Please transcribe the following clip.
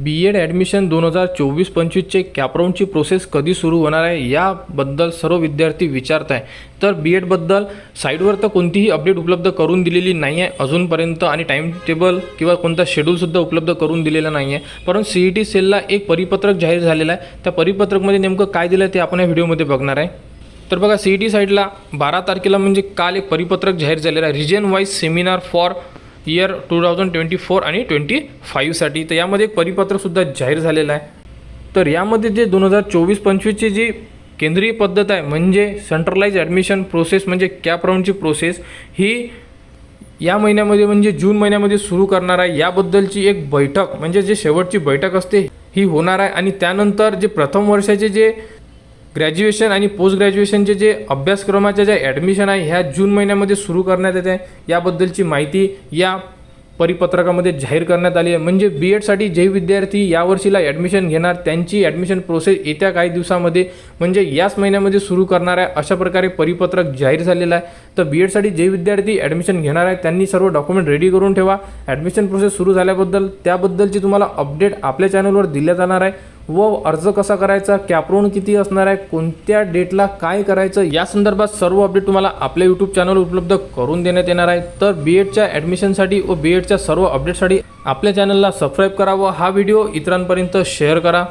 B Ed admission 2024-25चे कॅपराऊंडची process कधी सुरू होणार आहे याबद्दल सर्व विद्यार्थी विचारत आहे। तर बी.एडबद्दल साईटवर तर कोणतीही अपडेट उपलब्ध करून दिलेली नाही आहे अजूनपर्यंत आणि टाइम टेबल किंवा कोणता शेड्यूलसुद्धा उपलब्ध करून दिलेला नाही आहे। परंतु CET सेलला एक परिपत्रक जाहीर झालेलं आहे। त्या परिपत्रकमध्ये नेमकं काय दिलं ते आपण या व्हिडिओमध्ये बघणार आहे। तर बघा CET साईटला 12 तारखेला म्हणजे काल एक परिपत्रक जाहीर झालेलं आहे region wise seminar for year 2024 आणि 25साठी। तर यामध्ये एक परिपत्रकसुद्धा जाहीर झालेलं आहे। तर यामध्ये जे 2024-25ची जी केंद्रीय पद्धत आहे म्हणजे सेंट्रलाइज ॲडमिशन प्रोसेस म्हणजे कॅप राऊंडची प्रोसेस ही या महिन्यामध्ये म्हणजे जून महिन्यामध्ये सुरू करणार आहे। याबद्दलची एक बैठक म्हणजे जे शेवटची बैठक असते ही होणार आहे आणि त्यानंतर जे प्रथम वर्षाचे जे ग्रॅज्युएशन आणि पोस्ट ग्रॅज्युएशनचे जे अभ्यासक्रमाचे जे ॲडमिशन आहे ह्या जून महिन्यामध्ये सुरू करण्यात येते आहे। याबद्दलची माहिती या परिपत्रकामध्ये जाहीर करण्यात आली आहे। म्हणजे बी.एडसाठी जे विद्यार्थी यावर्षीला ॲडमिशन घेणार त्यांची ॲडमिशन प्रोसेस येत्या काही दिवसामध्ये म्हणजे याच महिन्यामध्ये सुरू करणार आहे अशा प्रकारे परिपत्रक जाहीर झालेलं आहे। तर बी.एडसाठी जे विद्यार्थी ॲडमिशन घेणार आहेत त्यांनी सर्व डॉक्युमेंट रेडी करून ठेवा। ॲडमिशन प्रोसेस सुरू झाल्याबद्दल त्याबद्दलची तुम्हाला अपडेट आपल्या चॅनलवर दिल्या जाणार आहे व अर्ज कसा करायचा, कॅपराऊंड किती असणार आहे, कोणत्या डेटला काय करायचं या संदर्भात सर्व अपडेट तुम्हाला आपल्या यूट्यूब चॅनलवर उपलब्ध करून देण्यात येणार आहे। तर बी.एडच्या ॲडमिशनसाठी व बी.एडच्या सर्व अपडेटसाठी आपल्या चॅनलला सबस्क्राईब करा व हा व्हिडिओ इतरांपर्यंत शेअर करा।